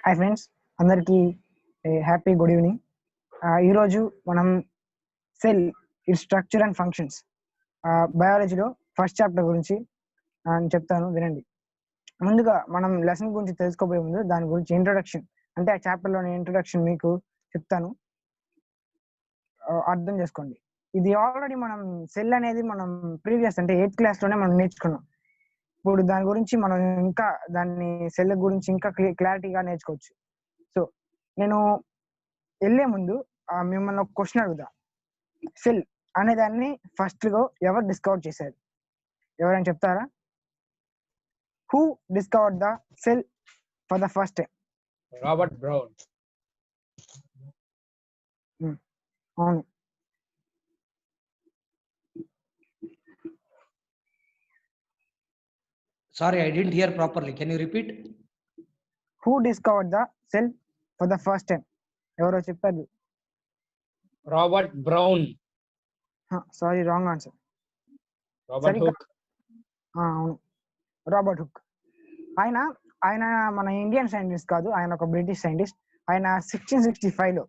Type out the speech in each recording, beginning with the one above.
Hi friends, అందరికీ happy good evening. ఈరోజు మనం cell, it structure and functions, బయాలజీలో ఫస్ట్ చాప్టర్ గురించి చెప్తాను, వినండి. ముందుగా మనం లెసన్ గురించి తెలుసుకోబోయే ముందు దాని గురించి ఇంట్రొడక్షన్, అంటే ఆ చాప్టర్లోని ఇంట్రొడక్షన్ మీకు చెప్తాను, అర్థం చేసుకోండి. ఇది ఆల్రెడీ మనం సెల్ అనేది మనం ప్రీవియస్ అంటే 8th క్లాస్లోనే మనం నేర్చుకున్నాం. ఇప్పుడు దాని గురించి మనం ఇంకా దాన్ని సెల్ గురించి ఇంకా క్లారిటీగా నేర్చుకోవచ్చు. సో నేను వెళ్ళే ముందు మిమ్మల్ని ఒక క్వశ్చన్ అడుగుదా. సెల్ అనే దాన్ని ఫస్ట్ గా ఎవరు డిస్కవర్ చేశారు? ఎవరైనా చెప్తారా? Who discovered the cell for the first time? Robert brown. అవును. Sorry, I didn't hear properly. Can you repeat? Who discovered the cell for the first time? ఎవరో చెప్పారు. Robert brown. Sorry, wrong answer. Robert hook. అవును, Robert hook. ఆయన మన Indian scientist కాదు, ఆయన ఒక British scientist. ఆయన 1665 లో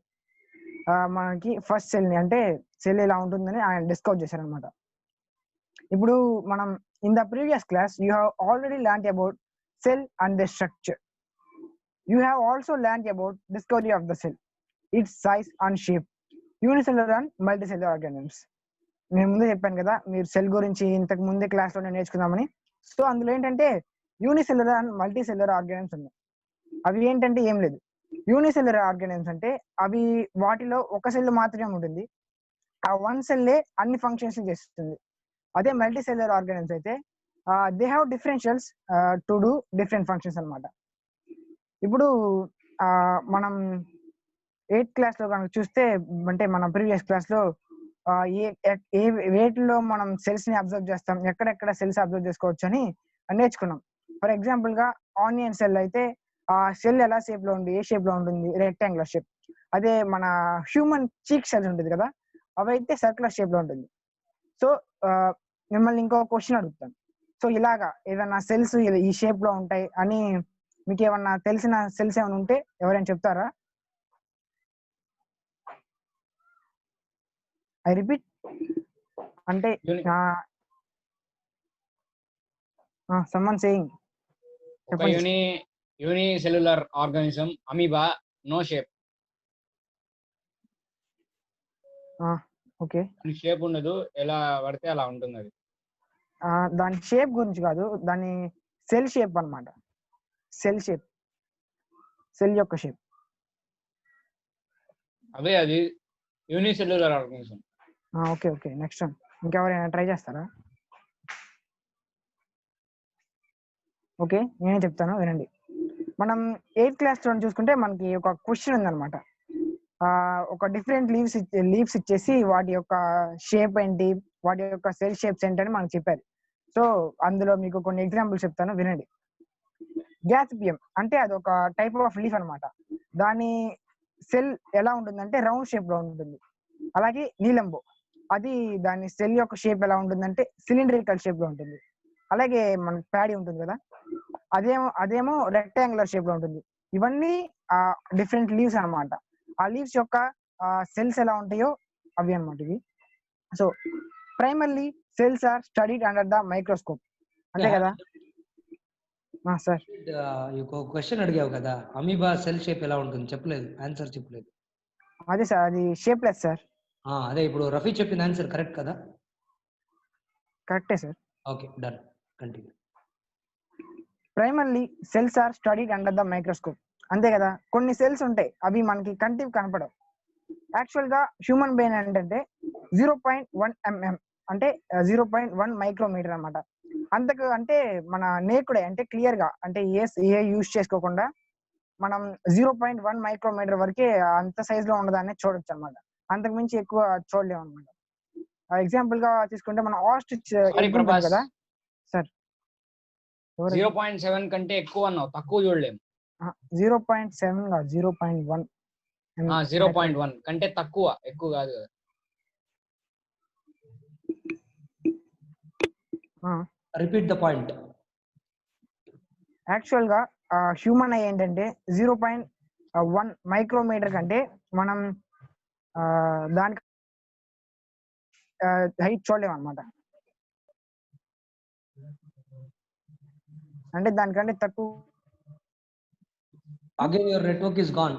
మనకి ఫస్ట్ సెల్ ని, అంటే సెల్ ఎలా ఉంటుందని ఆయన డిస్కవర్ చేశారనమాట. ఇప్పుడు మనం in the previous class you have already learned about cell and the structure. You have also learned about discovery of the cell, its size and shape, unicellular and multicellular organisms. నేను ముందే చెప్పాను కదా, మీరు cell గురించి ఇంతకు ముందే క్లాస్లో నేర్చుకుందామని. So అందులో ఏంటంటే యూనిసెల్యులర్ అండ్ మల్టీసెల్యులర్ ఆర్గానిజమ్స్ ఉన్నాయి. అవి ఏంటంటే ఏం లేదు. యూనిసెల్యులర్ ఆర్గానిజమ్స్ అంటే అవి వాటిలో ఒక సెల్ మాత్రమే ఉంటుంది, ఆ వన్ సెల్లే అన్ని ఫంక్షన్స్ చేస్తుంది. అదే మల్టీసెల్యులర్ ఆర్గానిజమ్స్ అయితే they have differentials to do different functions అనమాట. ఇప్పుడు మనం 8th క్లాస్లో కనుక చూస్తే, అంటే మనం ప్రీవియస్ క్లాస్లో వేటిలో మనం సెల్స్ ని అబ్జర్వ్ చేస్తాం, ఎక్కడెక్కడ సెల్స్ అబ్జర్వ్ చేసుకోవచ్చు అని నేర్చుకున్నాం. ఫర్ ఎగ్జాంపుల్ గా ఆనియన్ సెల్ అయితే ఆ సెల్ ఎలా షేప్ లో ఉంది, ఏ షేప్ లో ఉంటుంది? Rectangular shape. అదే మన హ్యూమన్ చీక్ సెల్స్ ఉంటుంది కదా, అవైతే సర్క్యులర్ షేప్ లో ఉంటుంది. సో మిమ్మల్ని ఇంకో క్వశ్చన్ అడుగుతాను. సో ఇలాగా ఏదైనా సెల్స్ ఈ షేప్ లో ఉంటాయి అని మీకు ఏమన్నా తెలిసిన సెల్స్ ఏమైనా ఉంటే ఎవరైనా చెప్తారా? ఐ రిపీట్, అంటే సమ్మన్ సేయింగ్. ఒక unicellular organism amoeba, no shape. Okay, shape ఉండదు, ఎలా పడితే అలా ఉంటుంది అది. దాని షేప్ గురించి కాదు, దాని సెల్ షేప్ అన్నమాట. సెల్ షేప్, సెల్ యొక్క షేప్. అదే అది unicellular organism. Okay okay, next one. ఇంకెవరైనా ట్రై చేస్తారా? ఓకే, నేనే చెప్తాను, వినండి. మనం 8th క్లాస్ లో చూసుకుంటే మనకి ఒక క్వశ్చన్ ఉందన్నమాట. ఒక డిఫరెంట్ లీవ్స్ ఇచ్చేసి వాటి యొక్క షేప్ ఏంటి, వాటి యొక్క సెల్ షేప్స్ ఏంటి అని మనకు చెప్పారు. సో అందులో మీకు కొన్ని ఎగ్జాంపుల్స్ చెప్తాను, వినండి. గ్యాసిపియం అంటే అది ఒక టైప్ ఆఫ్ లీఫ్ అనమాట. దాని సెల్ ఎలా ఉంటుందంటే రౌండ్ షేప్ లో ఉంటుంది. అలాగే నీలంబో, అది దాని సెల్ యొక్క షేప్ ఎలా ఉంటుందంటే సిలిండ్రికల్ షేప్ లో ఉంటుంది. అలాగే మన ప్యాడీ ఉంటుంది కదా, అదేమో రెక్టాంగులర్ షేప్ లో ఉంటుంది. ఇవన్నీ డిఫరెంట్ లీవ్స్ అనమాట. ఆ లీవ్స్ యొక్క సెల్స్ ఎలా ఉంటాయో అవి అనమాట ఇవి. So primarily cells are studied under the microscope, అంతే కదా సార్? క్వశ్చన్ అడిగావు కదా, అమీబా సెల్ షేప్ ఎలా ఉంటుంది చెప్పలేదు, ఆన్సర్ చెప్పలేదు. అదే సార్, అది షేప్లెస్ సార్. అదే ఇప్పుడు రఫీ చెప్పిన ఆన్సర్ కరెక్ట్ కదా? కరెక్టే sir. Okay, done, continue. Primarily cells are studied under the microscope, అంతే కదా? కొన్ని సెల్స్ ఉంటాయి, అవి మనకి కంటికి కనపడవు. యాక్చువల్ గా హ్యూమన్ బ్రెయిన్ ఏంటంటే 0.1 mm, అంటే 0.1 మైక్రోమీటర్ అనమాట. అంతకు అంటే మన నేకుడే, అంటే క్లియర్ గా, అంటే ఏ యూజ్ చేసుకోకుండా మనం 0.1 మైక్రోమీటర్ వరకే అంత సైజ్ లో ఉన్నదాన్ని చూడొచ్చు అనమాట. అంతకు మించి ఎక్కువ చూడలేము అనమాట. ఎగ్జాంపుల్ గా తీసుకుంటే మన ఆస్ట్రిచ్ కదా సార్. 0.7 కంటే ఎక్కువ అన్నావు, తక్కువ చూడలేము. 0.7 కాదు, 0.1. 0.1 కంటే తక్కువ, ఎక్కువ కాదు కదా. Repeat the point. యాక్చువల్ గా హ్యూమన్ ఐ ఏంటంటే 0.1 మైక్రోమీటర్ కంటే మనం దానికి హైట్ చూడలేము అనమాట. అంటే దానికంటే తక్కువ. Again, your network is gone.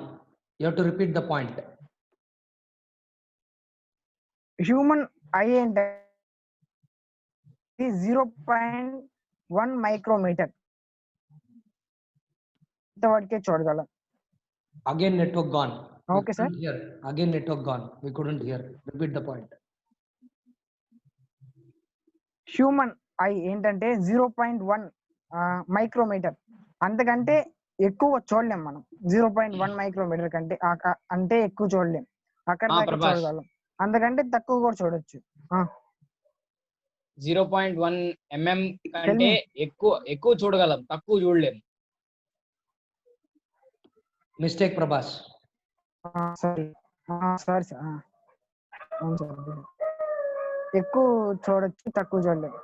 You have to repeat the point. Human I ఏంటంటే 0.1 మైక్రోమీటర్ ఇంతవరకే చూడగలం. Again, network gone. We Okay, sir. couldn't hear. Again, network gone. We couldn't hear. Repeat the point. Human I ఏంటంటే 0.1 micrometer, అంతకంటే ఎక్కువ చూడలేం మనం. 0.1 micrometer కంటే అంటే ఎక్కువ చూడలేం, అక్కడ దాకా ప్రభాస్. చూడగలం. అంతకంటే తక్కువ కూడా చూడొచ్చు. 0.1 mm కంటే ఎక్కువ చూడగలం, తక్కువ చూడలేం. Mistake, Prabhas. Sorry sir. అవును సార్, ఎక్కువ చూడొచ్చు, తక్కువ చూడలేము.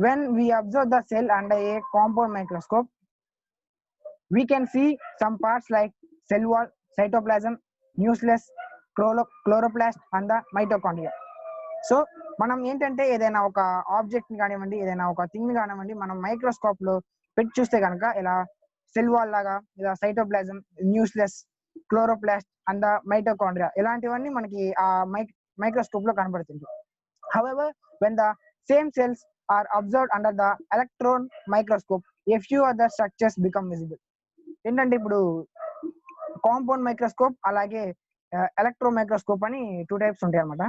When we observe the cell under a compound microscope, we can see some parts like cell wall, cytoplasm, nucleus, chloroplast and the mitochondria. So మనం ఏంటంటే ఏదైనా ఒక ఆబ్జెక్ట్ ని కానివ్వండి, ఏదైనా ఒక థింగ్ ని కానివ్వండి, మనం మైక్రోస్కోప్ లో పెట్టి చూస్తే కనుక ఇలా సెల్ వాల్ లాగా, ఇలా cytoplasm, nucleus, chloroplast and the mitochondria, ఇలాంటివన్నీ మనకి ఆ మైక్రోస్కోప్ లో కనబడుతుంది. However, when the same cells are observed under the electron microscope, a few other structures become visible. ఏంటంటే ఇప్పుడు కాంపౌండ్ మైక్రోస్కోప్ అలాగే ఎలక్ట్రో మైక్రోస్కోప్ అని 2 టైప్స్ ఉంటాయి అన్నమాట.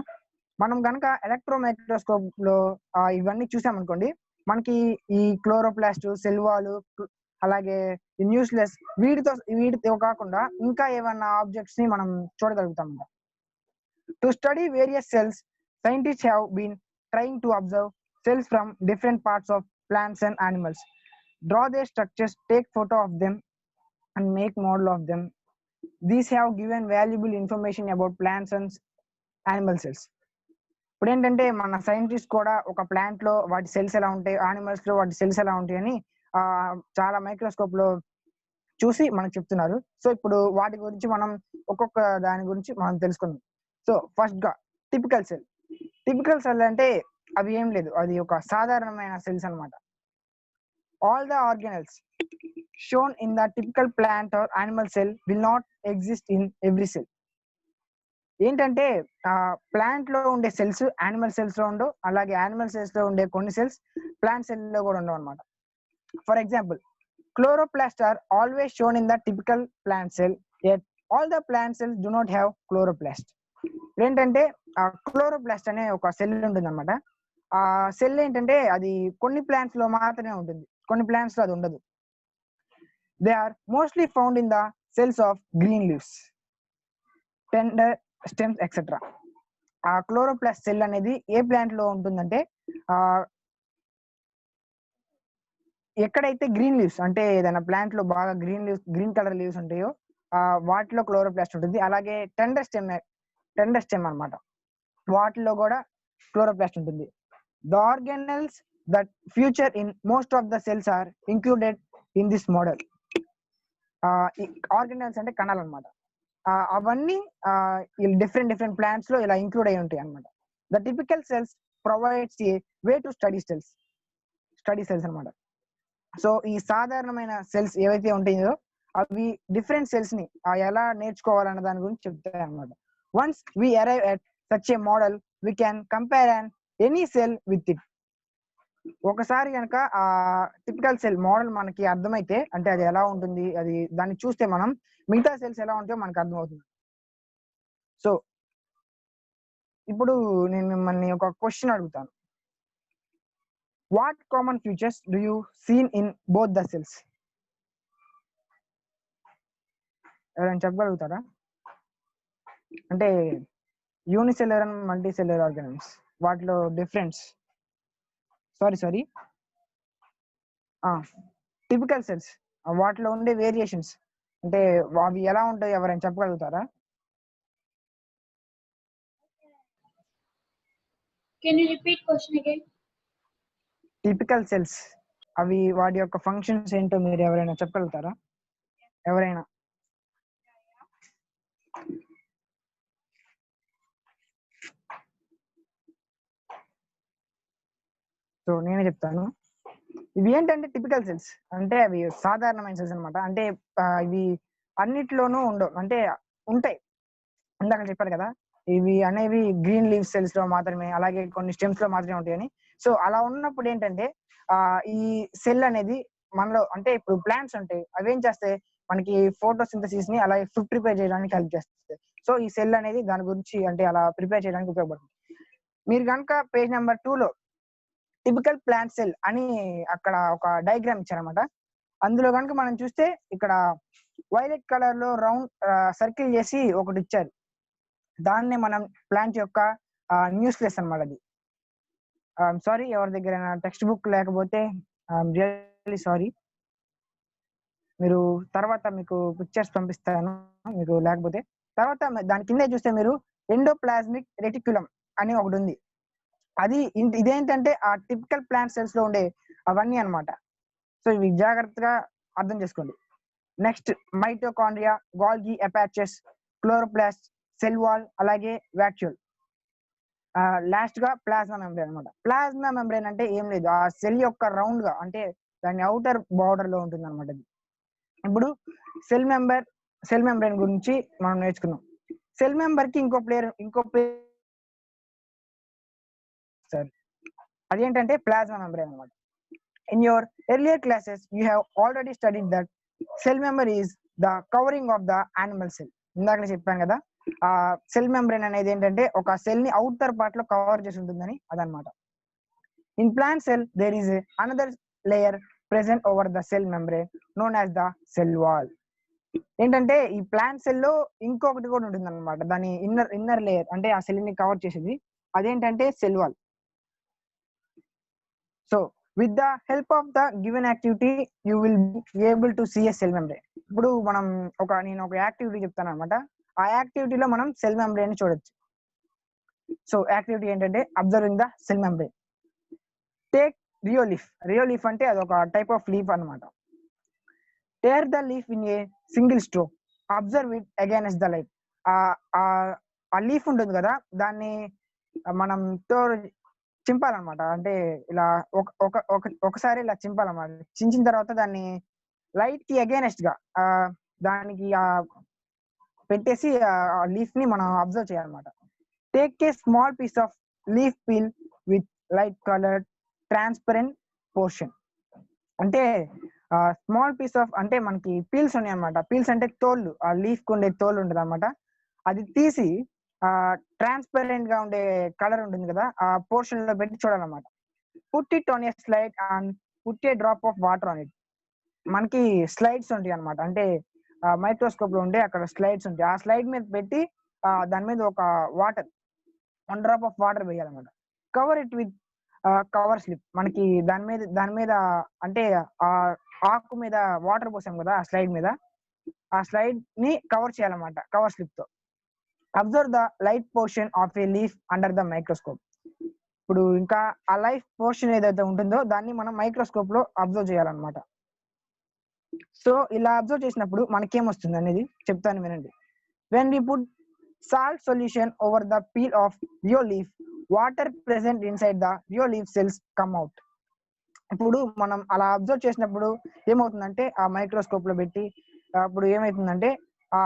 మనం కనుక ఎలక్ట్రో మైక్రోస్కోప్ లో ఇవన్నీ చూసామనుకోండి, మనకి ఈ క్లోరోప్లాస్ట్, సెల్ వాల్, అలాగే న్యూక్లియస్, వీటితో కాకుండా ఇంకా ఏమన్నా ఆబ్జెక్ట్స్ ని మనం చూడగలుగుతాం. To study various cells, scientists have been trying to observe cells from different parts of plants and animals, draw their structures, take photo of them and make model of them. These have given valuable information about plants and animal cells. ఇప్పుడు ఏంటంటే మన scientist కూడా ఒక plant లో వాటి cells ఎలా ఉంటాయి, animals లో వాటి సెల్స్ ఎలా ఉంటాయి అని చాలా మైక్రోస్కోప్ లో చూసి మనకు చెప్తున్నారు. సో ఇప్పుడు వాటి గురించి మనం ఒక్కొక్క దాని గురించి మనం తెలుసుకుందాం. సో ఫస్ట్ గా టిపికల్ సెల్. టిపికల్ సెల్ అంటే అవి ఏం లేదు, అది ఒక సాధారణమైన సెల్స్ అన్నమాట. All the organelles shown in the typical plant or animal cell will not exist in every cell. ఏంటంటే ప్లాంట్ లో ఉండే సెల్స్ యానిమల్ సెల్స్ లో ఉండవు, అలాగే యానిమల్ సెల్స్ లో ఉండే కొన్ని సెల్స్ ప్లాంట్ సెల్ లో కూడా ఉండవు అనమాట. For example, chloroplasts are always shown in the typical plant cell, yet all the plant cells do not have chloroplast. ఏంటంటే క్లోరోప్లాస్ట్ అనే ఒక సెల్ ఉంటుంది అనమాట. ఆ సెల్ ఏంటంటే అది కొన్ని ప్లాంట్స్ లో మాత్రమే ఉంటుంది, కొన్ని ప్లాంట్స్ లో అది ఉండదు. They are mostly found in the cells of green leaves, tender stems etcetera. ఆ క్లోరోప్లాస్ట్ సెల్ అనేది ఏ ప్లాంట్ లో ఉంటుందంటే ఎక్కడైతే గ్రీన్ లీవ్స్, అంటే ఏదైనా ప్లాంట్ లో బాగా గ్రీన్ కలర్ లీవ్స్ ఉంటాయో వాటిలో క్లోరోప్లాస్ట్ ఉంటుంది. అలాగే టెండర్ స్టెమ్ అన్నమాట, వాటిలో కూడా క్లోరోప్లాస్ట్ ఉంటుంది. The organelles that feature in most of the cells are included in this model. Organelles అంటే కణాలు అనమాట. అవన్నీ డిఫరెంట్ ప్లాంట్స్ లో ఇలా ఇంక్లూడ్ అయి ఉంటాయి అనమాట. The typical cells provides A way to study cells అనమాట. సో ఈ సాధారణమైన సెల్స్ ఏవైతే ఉంటాయో అవి డిఫరెంట్ సెల్స్ ని ఎలా నేర్చుకోవాలన్న దాని గురించి చెప్తాయి అనమాట. Once we arrive at such a model, we can compare and any cell with it. ఒకసారి కనుక ఆ టిపికల్ సెల్ మోడల్ మనకి అర్థమైతే, అంటే అది ఎలా ఉంటుంది, అది దాన్ని చూస్తే మనం మిగతా సెల్స్ ఎలా ఉంటాయో మనకు అర్థమవుతుంది. సో ఇప్పుడు నేను మిమ్మల్ని ఒక క్వశ్చన్ అడుగుతాను. What common features do you see in both the cells? ఎవరైనా చెప్పగలుగుతారా? అంటే యూనిసెల్యులర్ అండ్ మల్టీసెల్యులర్ ఆర్గానిజమ్స్, వాటిలో డిఫరెన్స్. సారీ టిపికల్ సెల్స్, వాటిలో ఉండే వేరియేషన్స్, అంటే అవి ఎలా ఉంటాయి, ఎవరైనా చెప్పగలుగుతారా? Can you repeat question again? Typical cells అవి వాటి యొక్క ఫంక్షన్స్ ఏంటో మీరు ఎవరైనా చెప్పగలుగుతారా? ఎవరైనా? సో నేనే చెప్తాను. ఇవి ఏంటంటే టిపికల్ సెల్స్ అంటే అవి సాధారణమైన సెల్స్ అనమాట. అంటే ఇవి అన్నిట్లోనూ ఉండవు, అంటే ఉంటాయి. ఇందాక చెప్పారు కదా, ఇవి అనేవి గ్రీన్ లీవ్ సెల్స్ లో మాత్రమే, అలాగే కొన్ని స్టెమ్స్ లో మాత్రమే ఉంటాయని. సో అలా ఉన్నప్పుడు ఏంటంటే ఈ సెల్ అనేది మనలో, అంటే ఇప్పుడు ప్లాంట్స్ ఉంటాయి, అవి ఏం చేస్తాయి, మనకి ఫోటోసింథసిస్ ని అలాగే ఫుడ్ ప్రిపేర్ చేయడానికి హెల్ప్ చేస్తాయి. సో ఈ సెల్ అనేది దాని గురించి, అంటే అలా ప్రిపేర్ చేయడానికి ఉపయోగపడుతుంది. మీరు కనుక పేజ్ నెంబర్ 2 లో టిపికల్ ప్లాంట్ సెల్ అని అక్కడ ఒక డయాగ్రామ్ ఇచ్చారనమాట. అందులో కనుక మనం చూస్తే ఇక్కడ వైలెట్ కలర్ లో రౌండ్ సర్కిల్ చేసి ఒకటి ఇచ్చారు. దాన్నే మనం ప్లాంట్ యొక్క న్యూక్లియస్ అన్నమాట. అది సారీ, ఎవరి దగ్గర టెక్స్ట్ బుక్ లేకపోతే రియల్లీ సారీ, మీరు తర్వాత మీకు పిక్చర్స్ పంపిస్తాను మీకు లేకపోతే. తర్వాత దాని కింద చూస్తే మీరు ఎండోప్లాస్మిక్ రెటిక్యులం అని ఒకటి ఉంది. అది ఇదేంటంటే ఆ టిపికల్ ప్లాంట్ సెల్స్ లో ఉండే అవన్నీ అన్నమాట. సో ఇవి జాగ్రత్తగా అర్థం చేసుకోండి. Next mitochondria, Golgi apparatus, chloroplast, cell wall, అలాగే వాక్యూల్. లాస్ట్ గా ప్లాస్మా మెంబ్రేన్ అనమాట. ప్లాస్మా మెంబ్రేన్ అంటే ఏం లేదు, ఆ సెల్ యొక్క రౌండ్ గా, అంటే దాని అవుటర్ బార్డర్ లో ఉంటుంది అనమాట. ఇప్పుడు సెల్ మెంబ్రేన్ గురించి మనం నేర్చుకున్నాం. సెల్ మెంబర్ కి ఇంకో పేరు అదేంటంటే ప్లాస్మా మెంబ్రేన్ అనమాట. In your earlier classes you have already studied that cell member is the covering of the animal cell. ఇందాక చెప్పాను కదా, ఆ సెల్ మెంబ్రేన్ అనేది ఏంటంటే ఒక సెల్ ని అవుటర్ పార్ట్ లో కవర్ చేసి ఉంటుందని, అదనమాట. In plant cell there is another layer present over the cell membrane known as the cell wall. ఏంటంటే ఈ ప్లాంట్ సెల్ లో ఇంకొకటి కూడా ఉంటుంది అనమాట, దాని ఇన్నర్ లేయర్, అంటే ఆ సెల్ ని కవర్ చేసేది, అదేంటంటే cell wall. So with the help of the given activity you will be able to see a cell membrane. ఇప్పుడు నేను ఒక యాక్టివిటీ చెప్తాను అనమాట. ఆ యాక్టివిటీలో మనం సెల్ మెంబ్రేన్ చూడొచ్చు. సో యాక్టివిటీ ఏంటంటే observing the cell membrane. Take rhoeo leaf అంటే అదొక టైప్ ఆఫ్ లీఫ్ అనమాట. Tear the leaf in a single stroke, observe it against the light. ఆ లీఫ్ ఉంటుంది కదా, దాన్ని మనం చింపాలన్నమాట. అంటే ఇలా ఒకసారి ఇలా చింపాలన్నమాట. చించిన తర్వాత దాన్ని లైట్ కి అగైనెస్ట్ గా దానికి పెట్టేసి ఆ లీఫ్ ని మనం అబ్జర్వ్ చేయాలన్నమాట. Take a small piece of leaf peel with light coloured transparent portion. అంటే స్మాల్ పీస్ ఆఫ్, అంటే మనకి పీల్స్ ఉన్నాయి అనమాట. పీల్స్ అంటే తోళ్ళు, ఆ లీఫ్ కు ఉండే తోలు ఉంటుంది అనమాట. అది తీసి ట్రాన్స్పరెంట్ గా ఉండే కలర్ ఉంటుంది కదా, ఆ పోర్షన్ లో పెట్టి చూడాలన్నమాట. Put it on a slide and put a drop of water on it. మనకి స్లైడ్స్ ఉంటాయి అనమాట, అంటే మైక్రోస్కోప్ లో ఉండే అక్కడ స్లైడ్స్ ఉంటాయి. ఆ స్లైడ్ మీద పెట్టి దాని మీద ఒక వన్ డ్రాప్ ఆఫ్ వాటర్ వేయాలన్నమాట. Cover it with cover slip. మనకి దాని మీద అంటే ఆ ఆకు మీద వాటర్ పోసాం కదా, ఆ స్లైడ్ ని కవర్ చేయాలన్నమాట కవర్ స్లిప్ తో. Observe the light portion of A leaf under the microscope. ఇప్పుడు ఇంకా ఆ లైఫ్ పోర్షన్ ఏదైతే ఉంటుందో దాన్ని మనం మైక్రోస్కోప్ లో అబ్జర్వ్ చేయాలన్నమాట. సో ఇలా అబ్జర్వ్ చేసినప్పుడు మనకేమొస్తుంది అనేది చెప్తాను, వినండి. When we put salt solution over the peel of rheolleaf, water present inside the rheolleaf cells come out. ఇప్పుడు మనం అలా అబ్జర్వ్ చేసినప్పుడు ఏమవుతుందంటే ఆ మైక్రోస్కోప్ లో పెట్టి అప్పుడు ఏమవుతుందంటే ఆ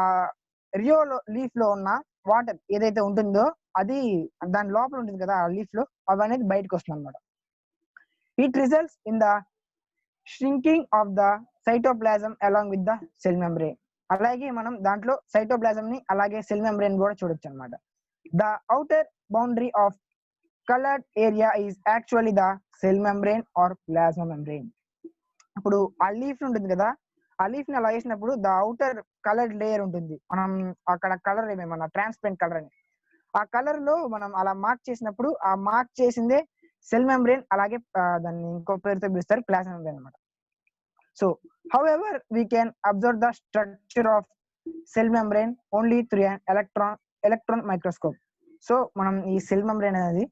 లీఫ్ లో ఉన్న వాటర్ ఏదైతే ఉంటుందో అది దాని లోపల ఉంటుంది కదా ఆ లీఫ్ లో, అవి అనేది బయటకు వస్తుంది అనమాట. It results in the షింకింగ్ of the cytoplasm along with the cell membrane. అలాగే మనం దాంట్లో సైటోప్లాజం ని అలాగే సెల్ మెంబ్రేన్ కూడా చూడొచ్చు అనమాట. The outer boundary of coloured area is actually the cell membrane are plasma membrane. ఇప్పుడు ఆ లీఫ్ ఉంటుంది కదా, ఆ లీఫ్ ని అలా వేసినప్పుడు ద అవుటర్ కలర్డ్ లేయర్ ఉంటుంది, మనం అక్కడ కలర్ ఏమేమన్నా ట్రాన్స్పరెంట్ కలర్ అని, ఆ కలర్ లో మనం అలా మార్క్ చేసినప్పుడు ఆ మార్క్ చేసిందే సెల్ మెంబ్రేన్, అలాగే దాన్ని ఇంకో పేరుతో పిలుస్తారు ప్లాస్మా మెంబ్రేన్ అనమాట. So, however, we can observe the structure of cell membrane only through an electron microscope. So, మనం ఈ సెల్ మెంబ్రేన్ అనేది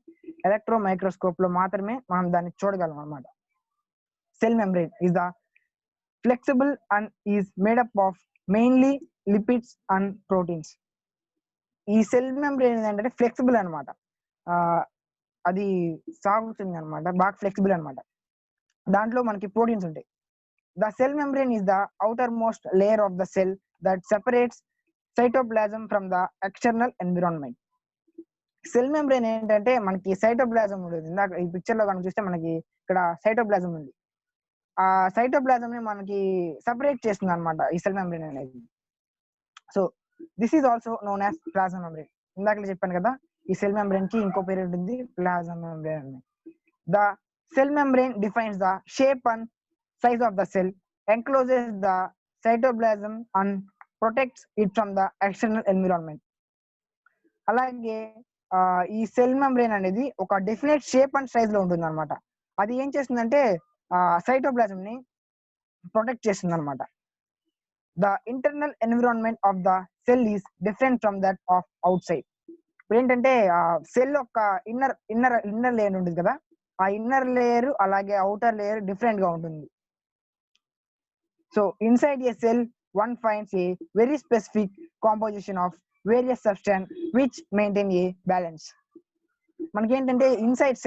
ఎలక్ట్రో మైక్రోస్కోప్ లో మాత్రమే మనం దాన్ని చూడగలం అన్నమాట. cell membrane is the flexible and is made up of mainly lipids and proteins. ఈ సెల్ మెంబ్రేన్ ఏంటంటే ఫ్లెక్సిబుల్ అనమాట, అది సాగుతుంది అనమాట, బాగా ఫ్లెక్సిబుల్ అనమాట. దాంట్లో మనకి ప్రోటీన్స్ ఉంటాయి. The cell membrane is the outer most layer of the cell that separates cytoplasm from the external environment. Cell membrane ఏంటంటే మనకి సైటోప్లాజం ఉంటుంది. ఇందాక ఈ పిక్చర్ లో కనుక చూస్తే మనకి ఇక్కడ సైటోప్లాజం ఉంది. ఆ సైటోప్లాజం ని మనకి సపరేట్ చేస్తుంది అనమాట ఈ సెల్ మెంబ్రేన్ అనేది. So this is also known as plasma membrane. ఇందాక చెప్పాను కదా, ఈ సెల్ మెంబ్రేన్ కి ఇంకో పేరు ఉంటుంది, ప్లాజమా మెంబ్రేన్ అని. The cell membrane defines the shape and size of the cell, encloses the cytoplasm and protects it from the external environment. అలాగే ఈ సెల్ మెంబ్రేన్ అనేది ఒక డెఫినెట్ షేప్ అండ్ సైజ్ లో ఉంటుంది అనమాట. అది ఏం చేస్తుందంటే సైటోప్లాజం ని ప్రొటెక్ట్ చేస్తుంది అనమాట. The internal environment of the cell is different from that of out side. ఇప్పుడు ఏంటంటే సెల్ యొక్క ఇన్నర్ లేయర్ ఉంటుంది కదా, ఆ ఇన్నర్ లేయర్ అలాగే అవుటర్ లేయర్ డిఫరెంట్ గా ఉంటుంది. So inside a cell, one finds a very specific composition of various substances which maintain a balance. మనకి ఏంటంటే ఇన్సైడ్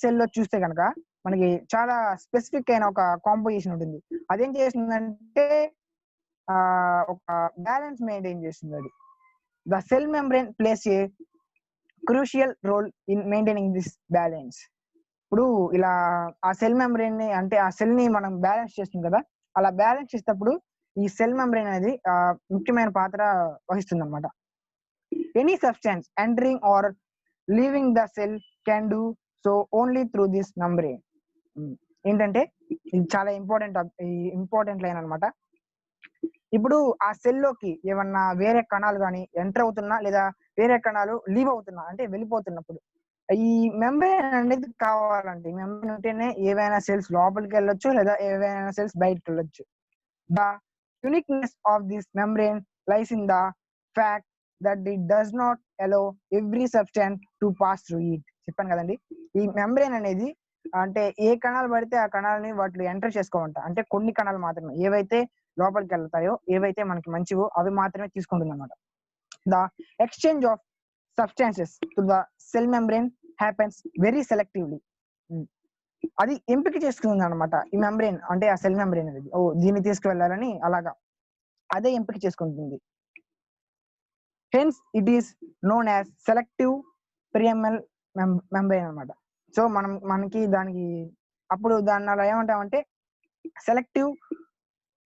సెల్లో చూస్తే కనుక మనకి చాలా స్పెసిఫిక్ అయిన ఒక కాంపోజిషన్ ఉంటుంది. అదేం చేస్తుందంటే ఒక బ్యాలెన్స్ మెయింటైన్ చేస్తుంది. అది the cell membrane plays a crucial role in maintaining this balance. ఇప్పుడు ఇలా ఆ సెల్ మెంబ్రేన్ ని అంటే ఆ సెల్ ని మనం బ్యాలెన్స్ చేస్తుంది కదా, అలా బ్యాలెన్స్ చేసేటప్పుడు ఈ సెల్ మెంబ్రేన్ అనేది ముఖ్యమైన పాత్ర వహిస్తుంది అనమాట. Any substance entering or leaving the cell can do so only through this membrane. ఏంటంటే ఇది చాలా ఇంపార్టెంట్ లైన్ అనమాట. ఇప్పుడు ఆ సెల్లోకి ఏమన్నా వేరే కణాలు కానీ ఎంటర్ అవుతున్నా లేదా వేరే కణాలు లీవ్ అవుతున్నా అంటే వెళ్ళిపోతున్నప్పుడు ఈ మెంబ్రేన్ అనేది కావాలంటే, ఈ మెంబ్రేన్ ఉంటేనే ఏవైనా సెల్స్ లోపలికి వెళ్ళొచ్చు లేదా ఏవైనా సెల్స్ బయటకు వెళ్ళొచ్చు. The uniqueness of this membrane lies in the fact that it does not allow every substance to pass through it. చెప్పాను కదండి, ఈ మెంబ్రేన్ అనేది అంటే ఏ కణాలు పడితే ఆ కణాలని వాటిని ఎంటర్ చేసుకోమంట. అంటే కొన్ని కణాలు మాత్రమే, ఏవైతే లోపలికి వెళ్తాయో ఏవైతే మనకి మంచివో అవి మాత్రమే తీసుకుంటుంది అనమాట. The exchange of substances to the cell membrane happens very selectively. అది ఎంపిక చేసుకుంది అనమాట ఈ మెంబ్రేన్, అంటే ఆ సెల్ మెంబ్రేన్ అనేది దీన్ని తీసుకువెళ్ళాలని అలాగా అదే ఎంపిక చేసుకుంటుంది. Hence it is known as selective permeable membrane అనమాట. సో మనకి దానికి అప్పుడు దాన్ని అలా ఏమంటామంటే సెలెక్టివ్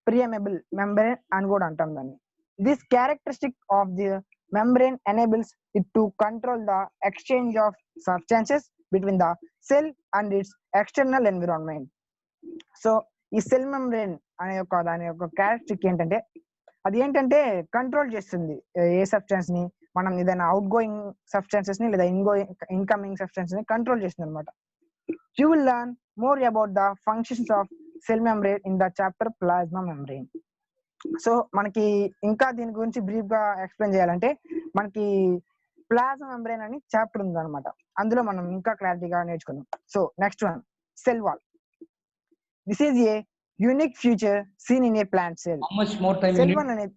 ప్రియామబుల్ మెంబ్రేన్ అని కూడా అంటాం దాన్ని. This characteristic of the membrane enables it to control the exchange of substances between the cell and its external environment. So ఈ సెల్ మెంబ్రేన్ అనే దాని యొక్క క్యారెక్టరిస్టిక్ ఏంటంటే అది ఏంటంటే కంట్రోల్ చేస్తుంది ఏ సబ్స్టాన్స్ ని, మనం ఏదైనా అవుట్ గోయింగ్ సబ్స్టాన్సెస్ ని లేదా ఇన్కమింగ్ సబ్స్టాన్స్ ని కంట్రోల్ చేస్తుంది అనమాట. You will learn more about the functions of cell membrane in the chapter plasma membrane. So మనకి ఇంకా దీని గురించి బ్రీఫ్ గా ఎక్స్ప్లెయిన్ చేయాలంటే మనకి ప్లాస్మా మెంబ్రేన్ అని చాప్టర్ ఉంది అనమాట, అందులో మనం ఇంకా క్లారిటీగా నేర్చుకుందాం. So next one, cell wall. This is a unique feature seen in a plant cell. Cell wall అనేది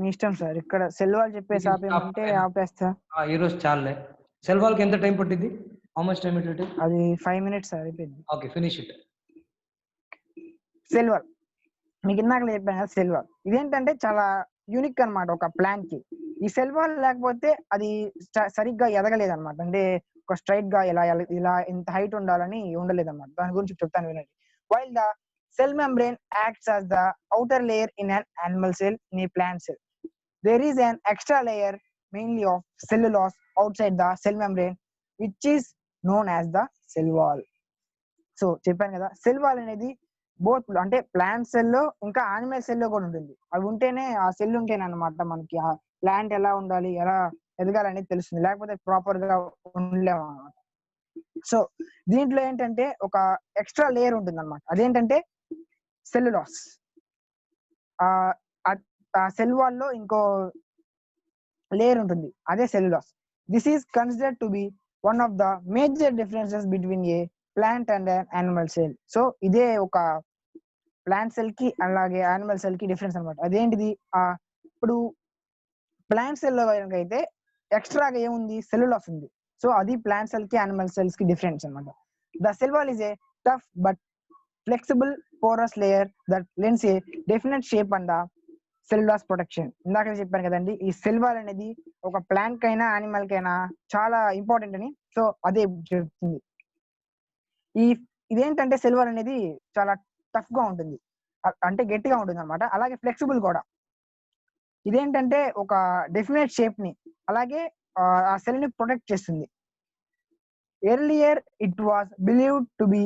మీ ఇష్టం సార్, ఇక్కడ సెల్ వాల్ చెప్పేసి ఆపేమంటే ఆపేస్తా. ఈ రోజు చాలే. సెల్ వాల్ కి ఎంత టైం పట్టింది? How much time it will take? అది 5 minutes సార్, అయిపోయింది. Okay, finish it. Cell wall మీకు ఇందాక చెప్పాను కదా, సెల్ వాల్ ఇదేంటంటే చాలా యూనిక్ అనమాట ఒక ప్లాంట్ కి. ఈ సెల్ వాల్ లేకపోతే అది సరిగ్గా ఎదగలేదు అనమాట. అంటే ఒక స్ట్రైట్ గా ఇలా ఇంత హైట్ ఉండాలని ఉండలేదు అనమాట. దాని గురించి చెప్తాను వినండి. While the cell membrane acts as the outer layer in an animal cell, in a plant cell there is an extra layer mainly of cellulose outside the cell membrane which is known as the cell wall. So చెప్పాను కదా, cell wall అనేది both అంటే plant సెల్లో ఇంకా animal సెల్లో కూడా ఉంటుంది. అవి ఉంటేనే ఆ సెల్ ఉంటేనే అనమాట మనకి ఆ ప్లాంట్ ఎలా ఉండాలి, ఎలా ఎదగాలనేది తెలుస్తుంది, లేకపోతే ప్రాపర్ గా ఉండలేము అనమాట. సో దీంట్లో ఏంటంటే ఒక ఎక్స్ట్రా లేయర్ ఉంటుంది అనమాట, అదేంటంటే సెల్యులాస్. ఆ సెల్ వాల్ లో ఇంకో లేయర్ ఉంటుంది, అదే cellulose. This is considered to be one of the major differences between a plant and an animal cell. So ఇదే ఒక ప్లాంట్ సెల్ కి అలాగే యానిమల్ సెల్ కి డిఫరెన్స్ అనమాట. అదేంటిది, ఇప్పుడు ప్లాంట్ సెల్ లో అయితే ఎక్స్ట్రాగా ఏముంది, సెల్యులాస్ ఉంది. సో అది ప్లాంట్ సెల్ కి యానిమల్ సెల్స్ కి డిఫరెన్స్ అనమాట. The cell wall is a tough but flexible porous layer that lens A definite shape and the cellulose protection. ఇందాక చెప్పాను కదండి, ఈ సెల్ వాల్ అనేది ఒక ప్లాంట్ కైనా యానిమల్ కైనా చాలా ఇంపార్టెంట్ అని. సో అదే చెప్తుంది. ఇదేంటంటే సెల్ వాల్ అనేది చాలా టఫ్ గా ఉంటుంది, అంటే గట్టిగా ఉంటుంది అనమాట. అలాగే ఫ్లెక్సిబుల్ కూడా. ఇదేంటంటే ఒక డెఫినెట్ షేప్ ని అలాగే ఆ సెల్ ని ప్రొటెక్ట్ చేస్తుంది. Earlier it was believed to be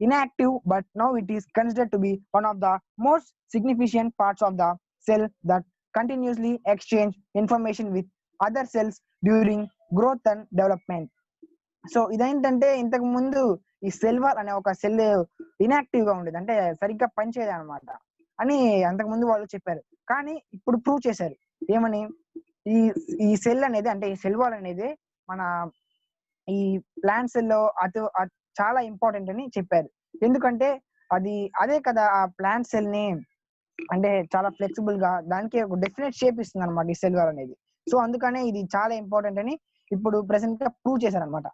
inactive, but now it is considered to be one of the most significant parts of the cell that continuously exchange information with other cells during growth and development. So ఇదేంటంటే ఇంతకు ముందు ఈ cell wall అనే ఒక cell inactive గా ఉండేది, అంటే సరిగ్గా పనిచేయదు అనమాట అని అంతకు ముందు వాళ్ళు చెప్పారు. కానీ ఇప్పుడు ప్రూవ్ చేశారు. ఏమని, ఈ సెల్ అనేది, అంటే ఈ సెల్ వాల్ అనేది మన ఈ ప్లాంట్ సెల్ లో చాలా ఇంపార్టెంట్ అని చెప్పారు. ఎందుకంటే అదే కదా ఆ ప్లాంట్ సెల్ ని అంటే చాలా ఫ్లెక్సిబుల్ గా దానికి ఒక డెఫినెట్ షేప్ ఇస్తుంది అనమాట ఈ సెల్ వాల్ అనేది. సో అందుకనే ఇది చాలా ఇంపార్టెంట్ అని ఇప్పుడు ప్రెసెంట్ గా ప్రూవ్ చేశారు అనమాట.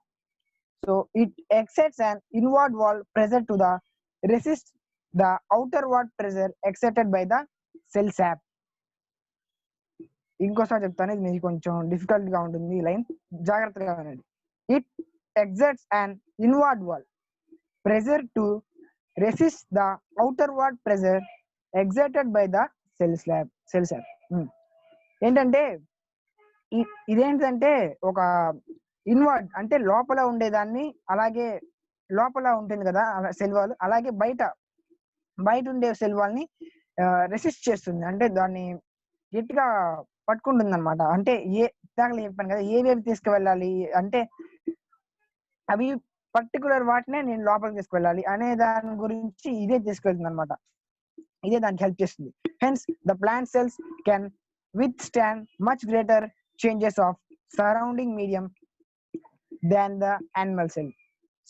So it exerts and inward wall pressure to the resist the outer wall pressure exerted by the cell sap. ఇంకోసారి చెప్తాను, ఇది మీకు కొంచెం డిఫికల్ట్ గా ఉంటుంది ఈ లైన్, జాగ్రత్తగా వినండి. It exerts and inward wall pressure to resist the outward pressure exerted by the cell sap. ఏంటంటే ఇదేంటంటే ఒక ఇన్వర్డ్ అంటే లోపల ఉండేదాన్ని, అలాగే లోపల ఉంటుంది కదా సెల్ వాల్, అలాగే బయట ఉండే సెల్ వాల్ ని రెసిస్ట్ చేస్తుంది, అంటే దాన్ని గట్టిగా పట్టుకుంటుంది అనమాట. అంటే దాంట్లో చెప్పాను కదా ఏవేవి తీసుకువెళ్ళాలి అంటే అవి పర్టికులర్ వాటినే నేను లోపలికి తీసుకువెళ్ళాలి అనే దాని గురించి ఇదే తీసుకెళ్తుంది అనమాట. ఇదే దానికి హెల్ప్ చేస్తుంది. Hence the plant cells can with stand much greater changes of surrounding medium than the animal cell.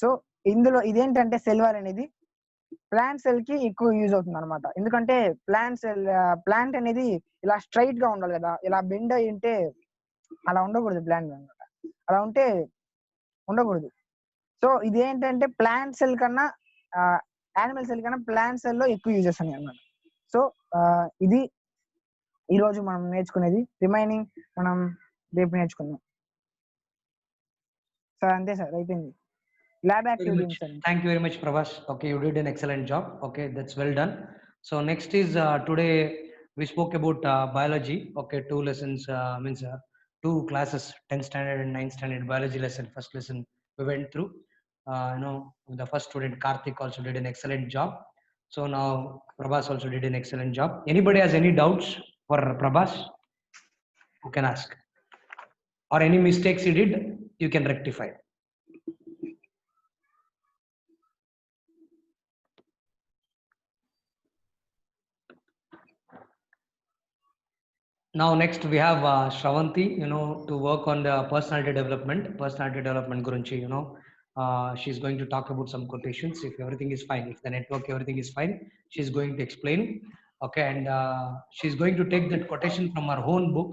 So ఇందులో ఇదేంటంటే సెల్ వాల్ అనేది ప్లాంట్ సెల్ కి ఎక్కువ యూజ్ అవుతుంది అనమాట. ఎందుకంటే ప్లాంట్ అనేది ఇలా స్ట్రైట్ గా ఉండాలి కదా, ఇలా బెండ్ అయి ఉంటే అలా ఉండకూడదు ప్లాంట్ అనమాట. అలా ఉంటే ఉండకూడదు. సో ఇదేంటంటే ప్లాంట్ సెల్ కన్నా యానిమల్ సెల్ కన్నా ప్లాంట్ సెల్ లో ఎక్కువ యూజ్ చేస్తాను అనమాట. సో ఇది ఈరోజు మనం నేర్చుకునేది. రిమైనింగ్ మనం రేపు నేర్చుకుందాం సార్. అంతే సార్, అయిపోయింది lab activity. Thank you very much, Prabhas. Okay, you did an excellent job. Okay, that's well done. So next is today we spoke about biology. Okay, 2 lessons means 2 classes, 10th standard and 9th standard biology lesson. First lesson we went through. The first student Karthik also did an excellent job. So now Prabhas also did an excellent job. Anybody has any doubts for Prabhas? You can ask. Or any mistakes he did, you can rectify. Now next we have Shravanti, to work on the personality development gurinchi, she's going to talk about some quotations. If everything is fine, if the network everything is fine, she's going to explain. Okay, and she's going to take that quotation from her own book,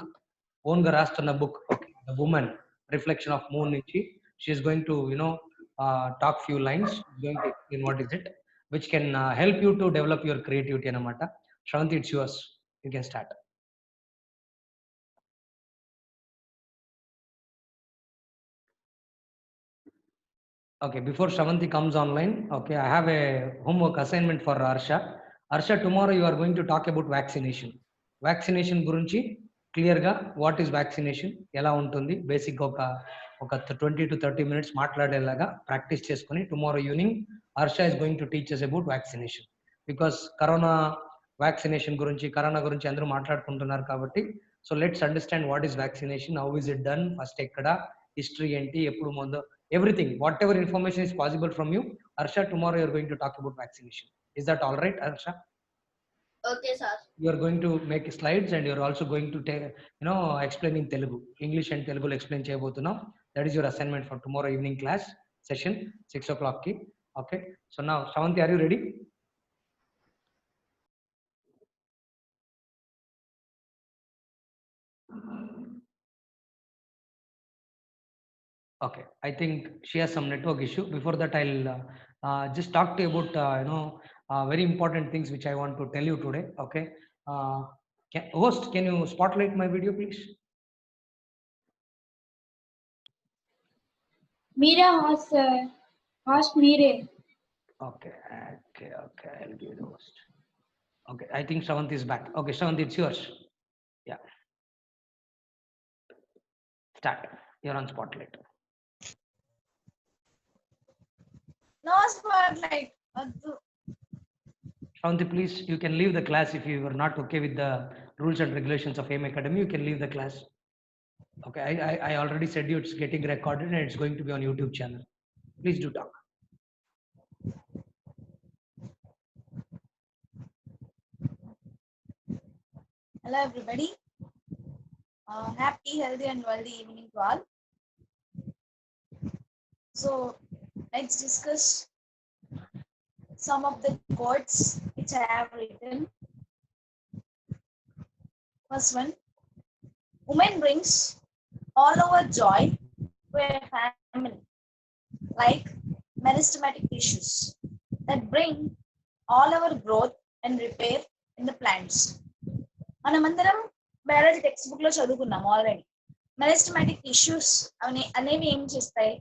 own ga rastuna book. Okay, The Woman, Reflection of Moon nunchi she is going to talk few lines. She's going to explain what is it, which can help you to develop your creativity anamata. Shravanti, it's yours, you can start. Okay, before Shravanti comes online, okay, I have a homework assignment for Arsha. Arsha, tomorrow you are going to talk about vaccination. Vaccination గురించి clear గా what is vaccination, ఎలా ఉంటుంది, basic ఒక 20 to 30 minutes మాట్లాడేలాగా practice చేసుకుని tomorrow evening Arsha is going to teach us about vaccination. Because corona గురించి అందరూ మాట్లాడుకుంటున్నారు కాబట్టి, so let's understand what is vaccination, how is it done, first ఎక్కడ, హిస్టరీ ఏంటి, ఎప్పుడు ముందు, everything, whatever information is possible from you. Arsha, tomorrow you are going to talk about vaccination. Is that all right, Arsha? Okay, sir. you are going to make slides and you're also going to take, explain in Telugu. English and Telugu explain cheyabothunam. That is your assignment for tomorrow evening class session, 6 o'clock ki. Okay. So now, Shravanti, are you ready? Okay, I think she has some network issue. Before that, I'll just talk to you about very important things which I want to tell you today. Okay, host, can you spotlight my video, please? Mira host, host Mire. Okay, I'll give the host. Okay, I think Shravanti is back. Okay, Shravanti, it's yours. Yeah, start. You're on spotlight. No spotlight. Shravanti, please, you can leave the class if you are not okay with the rules and regulations of AIM Academy. You can leave the class. Okay, I already said you it's getting recorded and it's going to be on YouTube channel. Please do talk. Hello everybody. Happy, healthy and wealthy evening to all. So let's discuss some of the quotes which I have written. First one, woman brings all over joy to a family, like meristematic tissues that bring all our growth and repair in the plants. మనమందరం biology text book లో చదువుకున్నాం already. Meristematic tissues అనేవి ఏం చేస్తాయి,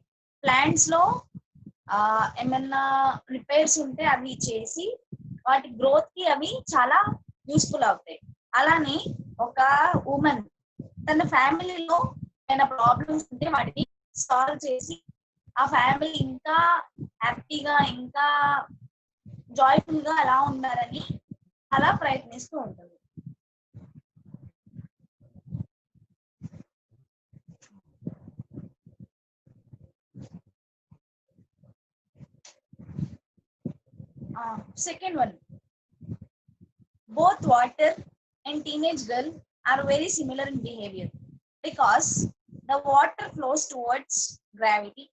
plants లో ఏమన్నా repairs ఉంటే అవి చేసి వాటి గ్రోత్ కి అవి చాలా యూస్ఫుల్ అవుతాయి. అలానే ఒక ఉమెన్ తన ఫ్యామిలీలో ఏమైనా ప్రాబ్లమ్స్ ఉంటే వాటిని సాల్వ్ చేసి ఆ ఫ్యామిలీ ఇంకా హ్యాపీగా ఇంకా జాయ్ఫుల్ గా అలా ఉండాలని అలా ప్రయత్నిస్తూ ఉంటుంది. Second one, both water and teenage girl are very similar in behavior because the water flows towards gravity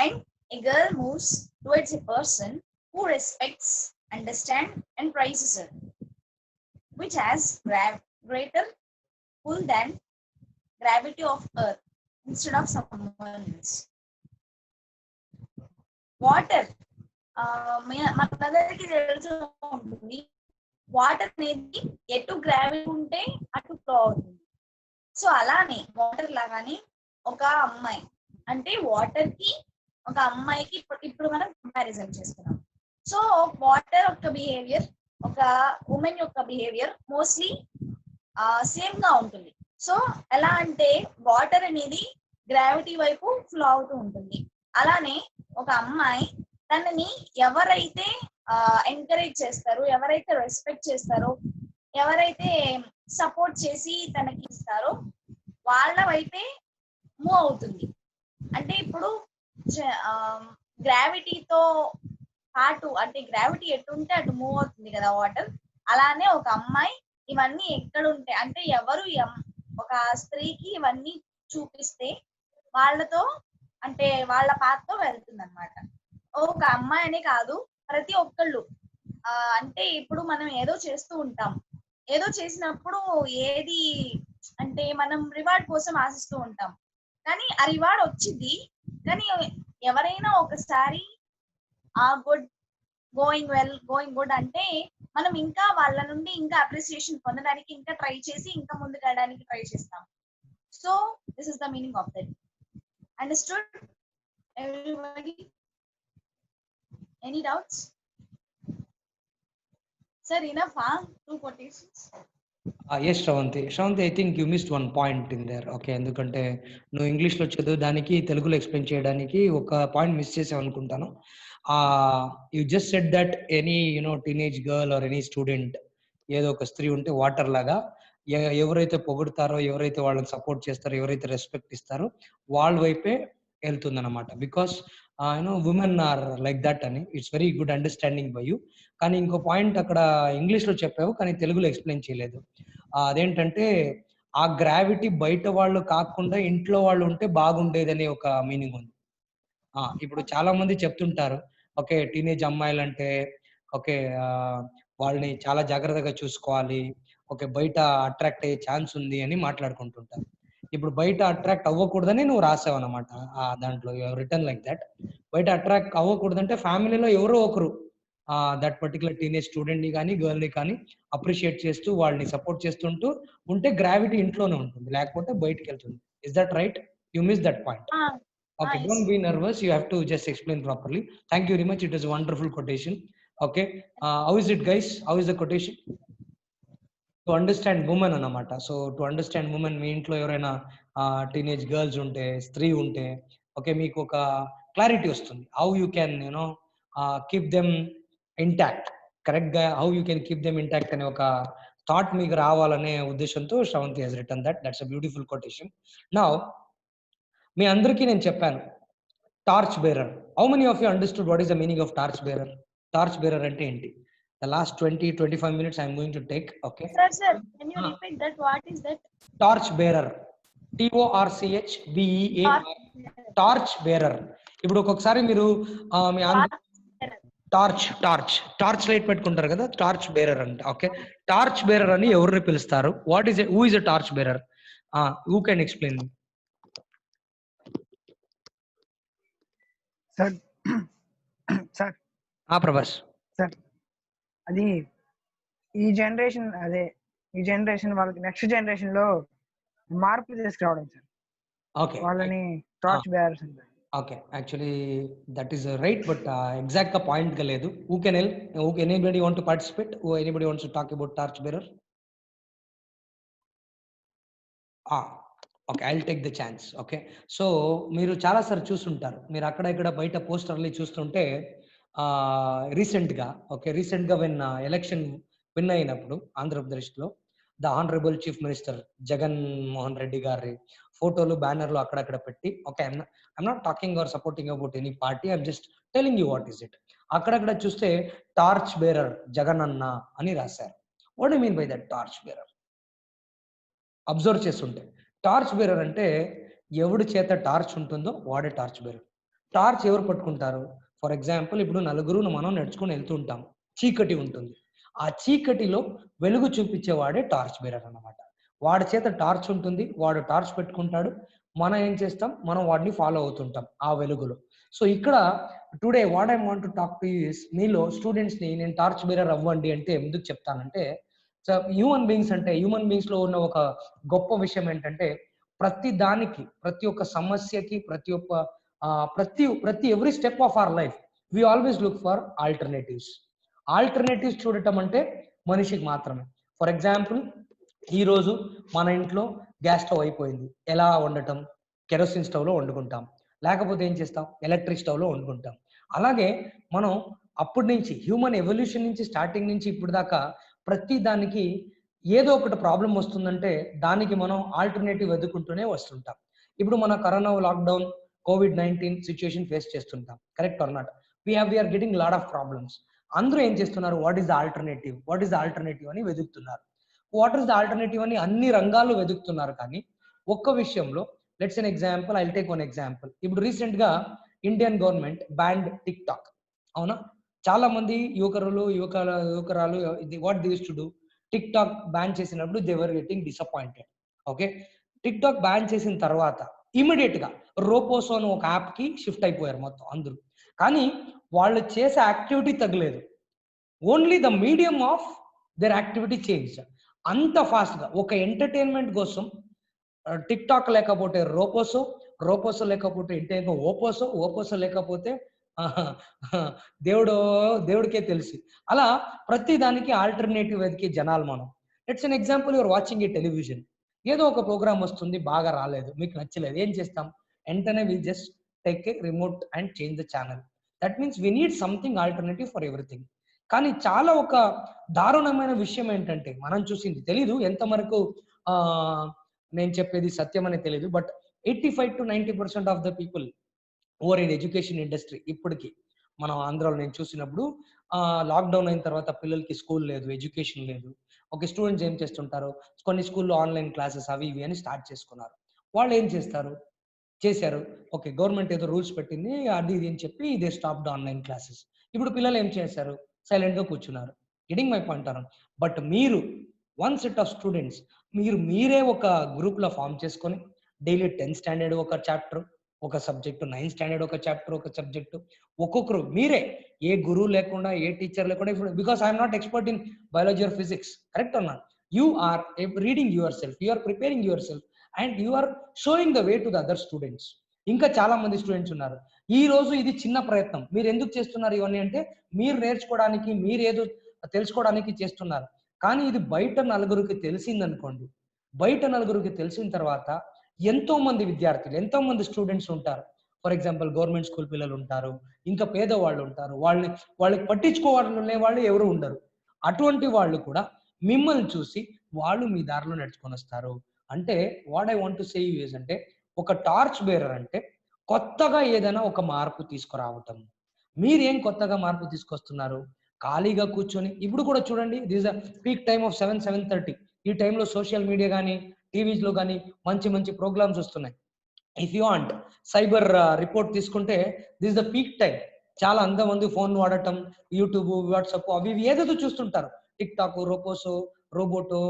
and a girl moves towards a person who respects, understands and prizes her, which has greater pull than gravity of earth instead of someone else. Water, మనందరికీ తెలిసి ఉంటుంది, water అనేది ఎటు gravity ఉంటే అటు flow అవుతుంది. So అలానే water లాగానే ఒక అమ్మాయి అంటే వాటర్ కి ఒక అమ్మాయికి ఇప్పుడు మనం కంపారిజన్ చేస్తున్నాం. సో వాటర్ యొక్క బిహేవియర్, ఒక ఉమెన్ యొక్క బిహేవియర్ మోస్ట్లీ సేమ్ గా ఉంటుంది. సో ఎలా అంటే వాటర్ అనేది గ్రావిటీ వైపు ఫ్లో అవుతూ ఉంటుంది. అలానే ఒక అమ్మాయి తనని ఎవరైతే ఎంకరేజ్ చేస్తారో, ఎవరైతే రెస్పెక్ట్ చేస్తారో, ఎవరైతే సపోర్ట్ చేసి తనకి ఇస్తారో వాళ్ళ వైపే మూవ్ అవుతుంది. అంటే ఇప్పుడు గ్రావిటీతో పాటు, అంటే గ్రావిటీ ఎటు ఉంటే అటు మూవ్ అవుతుంది కదా వాటర్. అలానే ఒక అమ్మాయి ఇవన్నీ ఎక్కడ ఉంటాయి అంటే ఎవరు ఒక స్త్రీకి ఇవన్నీ చూపిస్తే వాళ్ళతో అంటే వాళ్ళ పాత్తో వెళ్తుంది అనమాట. ఒక అమ్మాయి అనే కాదు, ప్రతి ఒక్కళ్ళు అంటే ఇప్పుడు మనం ఏదో చేస్తూ ఉంటాం, ఏదో చేసినప్పుడు ఏది అంటే మనం రివార్డ్ కోసం ఆశిస్తూ ఉంటాం, కానీ ఆ రివార్డ్ వచ్చింది. కానీ ఎవరైనా ఒకసారి ఆ good going well, going good అంటే మనం ఇంకా వాళ్ళ నుండి ఇంకా అప్రిసియేషన్ పొందడానికి ఇంకా ట్రై చేసి ఇంకా ముందుకు వెళ్ళడానికి ట్రై చేస్తాం. So this is the meaning of that. Understood everybody? Any doubts? Sir, enough, huh? 2 quotations. Yes, Shravanti, I think you missed one point in there. Okay, ఎందుకంటే నువ్వు ఇంగ్లీష్ లో చదవడానికి తెలుగులో ఎక్స్ప్లెయిన్ చేయడానికి ఒక పాయింట్ మిస్ చేసావు అనుకుంటాను. You just said that any teenage girl or any student, ఏదో ఒక స్త్రీ ఉంటే వాటర్ లాగా ఎవరైతే పొగుడుతారో, ఎవరైతే వాళ్ళని సపోర్ట్ చేస్తారో, ఎవరైతే రెస్పెక్ట్ ఇస్తారో వాళ్ళ వైపే వెళ్తుంది అనమాట. Because women are like that అని. It's very good understanding by you. కానీ ఇంకో పాయింట్ అక్కడ ఇంగ్లీష్లో చెప్పావు కానీ తెలుగులో ఎక్స్ప్లెయిన్ చేయలేదు. అదేంటంటే ఆ గ్రావిటీ బయట వాళ్ళు కాకుండా ఇంట్లో వాళ్ళు ఉంటే బాగుండేదనే ఒక మీనింగ్ ఉంది. ఇప్పుడు చాలా మంది చెప్తుంటారు, ఓకే టీనేజ్ అమ్మాయిలు అంటే ఓకే వాళ్ళని చాలా జాగ్రత్తగా చూసుకోవాలి, ఓకే బయట అట్రాక్ట్ అయ్యే ఛాన్స్ ఉంది అని మాట్లాడుకుంటుంటారు. ఇప్పుడు బయట అట్రాక్ట్ అవ్వకూడదని నువ్వు రాసావు అనమాట దాంట్లో, రిటర్న్ లైక్ దట్. బయట అట్రాక్ట్ అవ్వకూడదంటే ఫ్యామిలీలో ఎవరో ఒకరు దట్ పర్టికులర్ టీనేజ్ స్టూడెంట్ ని కానీ గర్ల్ ని కానీ అప్రిషియేట్ చేస్తూ వాళ్ళని సపోర్ట్ చేస్తుంటూ ఉంటే గ్రావిటీ ఇంట్లోనే ఉంటుంది, లేకపోతే బయటకు వెళ్తుంది. Is that right? You miss that point. Okay, don't be nervous. You have to just explain properly. Thank you very much. It was a wonderful quotation. Okay. How is it, guys? How is the quotation? To understand women anamata. So to understand women, మీ ఇంట్లో ఎవరైనా teenage girls ఉంటే, స్త్రీ ఉంటే, okay మీకు ఒక clarity వస్తుంది. How you can keep them intact. Correct గా how you can keep them intact అనే ఒక థాట్ మీకు రావాలనే ఉద్దేశంతో Sravanthi has written that. That's a beautiful quotation. Now మీ అందరికీ నేను చెప్పాను torch bearer. How many of you understood what is the meaning of torch bearer? Torch bearer అంటే ఏంటి? The last 20-25 minutes I'm going to take. Okay sir, can you repeat that? What is that? Torch bearer, TORCHBEAR, torch bearer. ఇప్పుడు ఒక్కొక్కసారి మీరు మీ torch light పెట్టుకుంటారు కదా, torch bearer అంటే. Okay torch bearer అని ఎవరిని పిలుస్తారు? What is who is a torch bearer? Who can explain? Sir Prabhas sir, అది ఈ జనరేషన్ వాళ్ళకి నెక్స్ట్ జనరేషన్ లో మార్పు తీసుకురావడం సార్. ఓకే వాళ్ళని టార్చ్ బేరర్స్ అంటారు. Okay actually that is right, but exact గా పాయింట్ గా లేదు. Who can help? Anybody want to participate? Anybody wants to talk about torch bearer? Okay, I will take the chance. Okay so మీరు చాలాసార్లు చూస్తుంటారు, మీరు అక్కడ ఇక్కడ బయట పోస్టర్లు చూస్తుంటే రీసెంట్గా వెన్ ఎలక్షన్ విన్ అయినప్పుడు ఆంధ్రప్రదేశ్లో the honourable chief minister Jagan Mohan Reddy గారి ఫోటోలు బ్యానర్లు అక్కడక్కడ పెట్టి, okay I'm not talking or supporting about any party, I'm just telling you what is it. అక్కడక్కడ చూస్తే టార్చ్ బేరర్ జగన్ అన్న అని రాశారు. What you mean by that torch bearer? Observe చేస్తుంటే టార్చ్ బేరర్ అంటే ఎవడి చేత టార్చ్ ఉంటుందో వాడే టార్చ్ బేరర్. టార్చ్ ఎవరు పట్టుకుంటారు? ఫర్ ఎగ్జాంపుల్ ఇప్పుడు నలుగురు మనం నడుచుకొని వెళ్తూ ఉంటాం, చీకటి ఉంటుంది, ఆ చీకటిలో వెలుగు చూపించేవాడే టార్చ్ బేరర్ అన్నమాట. వాడి చేత టార్చ్ ఉంటుంది, వాడు టార్చ్ పెట్టుకుంటాడు, మనం ఏం చేస్తాం, మనం వాడిని ఫాలో అవుతుంటాం ఆ వెలుగులో. సో ఇక్కడ today what I want to talk to is, మీలో స్టూడెంట్స్ ని నేను టార్చ్ బేరర్ అవ్వండి అంటే ఎందుకు చెప్తానంటే, హ్యూమన్ బీయింగ్స్ లో ఉన్న ఒక గొప్ప విషయం ఏంటంటే ప్రతి దానికి, ప్రతి ఒక్క సమస్యకి, ప్రతి every step of our life we always look for alternatives చూడటం అంటే మనిషికి మాత్రమే. ఫర్ ఎగ్జాంపుల్ ఈరోజు మన ఇంట్లో గ్యాస్ స్టవ్ అయిపోయింది, ఎలా వండటం? కెరోసిన్ స్టవ్ లో వండుకుంటాం, లేకపోతే ఏం చేస్తాం, ఎలక్ట్రిక్ స్టవ్ లో వండుకుంటాం. అలాగే మనం అప్పటి నుంచి హ్యూమన్ ఎవల్యూషన్ నుంచి స్టార్టింగ్ నుంచి ఇప్పుడు దాకా ప్రతి దానికి ఏదో ఒకటి ప్రాబ్లం వస్తుందంటే దానికి మనం ఆల్టర్నేటివ్ వెతుకుంటూనే వస్తుంటాం. ఇప్పుడు మన corona lockdown, COVID-19 situation face చేస్తుంటాం, correct or not? We're getting lot of problems. అందరూ ఏం చేస్తున్నారు, వాట్ ఈస్ ద ఆల్టర్నేటివ్ అని వెతుకుతున్నారు. వాట్ ఈస్ ద ఆల్టర్నేటివ్ అని అన్ని రంగాల్లో వెతుకుతున్నారు. కానీ ఒక్క విషయంలో, let's an example, I will take one example. ఇప్పుడు రీసెంట్ గా Indian government banned TikTok, అవునా? చాలా మంది యువకరాలు what they used to do, TikTok ban చేసినప్పుడు they were getting disappointed. Okay TikTok ban చేసిన తర్వాత ఇమీడియట్ గా రోపోసో అని ఒక యాప్ కి షిఫ్ట్ అయిపోయారు మొత్తం అందరూ. కానీ వాళ్ళు చేసే యాక్టివిటీ తగ్గలేదు, only the medium of their activity change. అంత ఫాస్ట్ గా ఒక ఎంటర్టైన్మెంట్ కోసం టిక్ టాక్ లేకపోతే రోపోసో లేకపోతే ఇంటేమో ఓపోసో లేకపోతే దేవుడికే తెలిసి, అలా ప్రతి దానికి ఆల్టర్నేటివ్ వెతికే జనాలు మనం. It's an example, your watching a television, ఏదో ఒక ప్రోగ్రామ్ వస్తుంది, బాగా రాలేదు, మీకు నచ్చలేదు, ఏం చేస్తాం, వెంటనే we just take a remote and change the channel. That means we need something alternative for everything. కానీ చాలా ఒక దారుణమైన విషయం ఏంటంటే, మనం చూసింది తెలీదు ఎంతవరకు నేను చెప్పేది సత్యం అని తెలీదు, but 85-90% of the people over in education industry ఇప్పటికి మనం ఆంధ్రాలో నేను చూసినప్పుడు లాక్డౌన్ అయిన తర్వాత పిల్లలకి స్కూల్ లేదు, ఎడ్యుకేషన్ లేదు. ఓకే, స్టూడెంట్స్ ఏం చేస్తుంటారు, కొన్ని స్కూల్లో ఆన్లైన్ క్లాసెస్ అవి ఇవి అని స్టార్ట్ చేసుకున్నారు. వాళ్ళు ఏం చేశారు, ఓకే గవర్నమెంట్ ఏదో రూల్స్ పెట్టింది అది ఇది అని చెప్పి దే స్టాప్డ్ ఆన్లైన్ క్లాసెస్. ఇప్పుడు పిల్లలు ఏం చేశారు, సైలెంట్గా కూర్చున్నారు. Getting my point around. But మీరు వన్ సెట్ ఆఫ్ స్టూడెంట్స్ మీరే ఒక గ్రూప్లో ఫామ్ చేసుకొని డైలీ 10th స్టాండర్డ్ ఒక చాప్టర్ ఒక సబ్జెక్టు, 9th స్టాండర్డ్ ఒక చాప్టర్ ఒక సబ్జెక్టు, ఒక్కొక్కరు మీరే, ఏ గురువు లేకుండా ఏ టీచర్ లేకుండా. ఇప్పుడు because I'm not expert in biology or physics, correct అన్నా, you are reading yourself, you are preparing yourself and you are showing the way to the other students. ఇంకా చాలా మంది స్టూడెంట్స్ ఉన్నారు. ఈ రోజు ఇది చిన్న ప్రయత్నం. మీరు ఎందుకు చేస్తున్నారు ఇవన్నీ అంటే మీరు నేర్చుకోవడానికి, మీరు ఏదో తెలుసుకోవడానికి చేస్తున్నారు. కానీ ఇది బయట నలుగురికి తెలిసిందనుకోండి, బయట నలుగురికి తెలిసిన తర్వాత ఎంతో మంది విద్యార్థులు, ఎంతో మంది స్టూడెంట్స్ ఉంటారు. ఫర్ ఎగ్జాంపుల్ గవర్నమెంట్ స్కూల్ పిల్లలు ఉంటారు, ఇంకా పేదవాళ్ళు ఉంటారు, వాళ్ళకి పట్టించుకోవాలనే వాళ్ళు ఎవరు ఉండరు. అటువంటి వాళ్ళు కూడా మిమ్మల్ని చూసి వాళ్ళు మీ దారిలో నడుచుకొని వస్తారు. అంటే what I want to say you is అంటే ఒక టార్చ్ బేరర్ అంటే కొత్తగా ఏదైనా ఒక మార్పు తీసుకురావటం. మీరేం కొత్తగా మార్పు తీసుకొస్తున్నారు? ఖాళీగా కూర్చొని ఇప్పుడు కూడా చూడండి, దిస్ పీక్ టైమ్ ఆఫ్ 7:30. ఈ టైంలో సోషల్ మీడియా కానీ టీవీస్లో కానీ మంచి మంచి ప్రోగ్రామ్స్ వస్తున్నాయి. If you want cyber report తీసుకుంటే దిస్ ద పీక్ టైం. చాలా అంతమంది ఫోన్ వాడటం, యూట్యూబ్, వాట్సాప్ అవి ఇవి ఏదేదో చూస్తుంటారు. టిక్ టాక్, రోబోటో,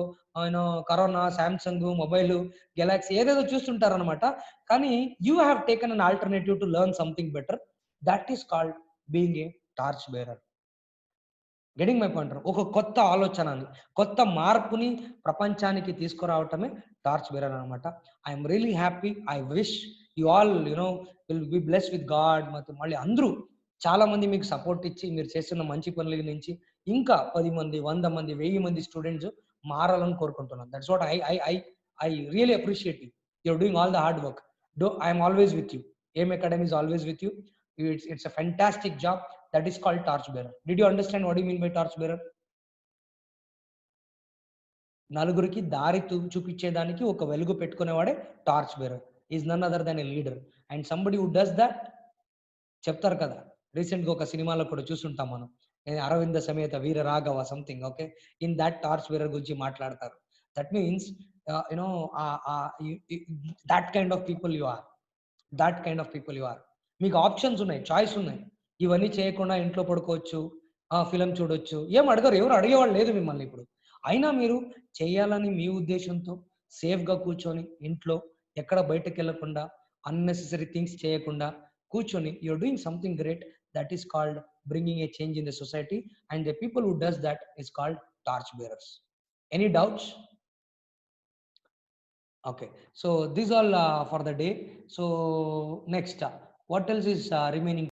కరోనా, శాంసంగ్ మొబైల్, గెలాక్సీ ఏదేదో చూస్తుంటారు అనమాట. కానీ you have taken an alternative to learn something better. That is called being a torch bearer. Getting my point. ఒక కొత్త ఆలోచనని, కొత్త మార్పుని ప్రపంచానికి తీసుకురావటమే టార్చ్ బేరర్ అనమాట. I'm really happy. I wish you all will be blessed with God. మళ్ళీ అందరూ చాలా మంది మీకు సపోర్ట్ ఇచ్చి మీరు చేస్తున్న మంచి పనుల నుంచి ఇంకా 10 మంది, 100 మంది, 1000 మంది స్టూడెంట్స్ మారాలని కోరుకుంటున్నాను. That's what I really appreciate you. You're doing all the hard work. I'm always with you. AIM Academy is always with you. It's a fantastic job. That is called torch bearer. Did you understand what do you mean by torch bearer? నలుగురికి దారి చూపించేదానికి ఒక వెలుగు పెట్టుకునేవాడే torch bearer. Is none other than a leader and somebody who does that. చెప్తారు కదా, రీసెంట్గా ఒక సినిమాలో కూడా చూస్తుంటాం మనం, Aravinda Sametha Veera Raghava something. Okay, in that torch bearer గురించి మాట్లాడతారు. That means that kind of people you are. That kind of people you are. మీకు ఆప్షన్స్ ఉన్నాయి, చాయిస్ ఉన్నాయి. ఇవన్నీ చేయకుండా ఇంట్లో పడుకోవచ్చు, ఫిలం చూడొచ్చు, ఏం అడగరు, ఎవరు అడిగేవాళ్ళు లేదు మిమ్మల్ని ఇప్పుడు. అయినా మీరు చేయాలని మీ ఉద్దేశంతో సేఫ్గా కూర్చొని ఇంట్లో ఎక్కడ బయటకు వెళ్ళకుండా అన్నెసెసరీ థింగ్స్ చేయకుండా కూర్చొని you're doing something great. That is called bringing a change in the society and the people who does that is called torch bearers. Any doubts? Okay, so these all for the day. So next, what else is remaining?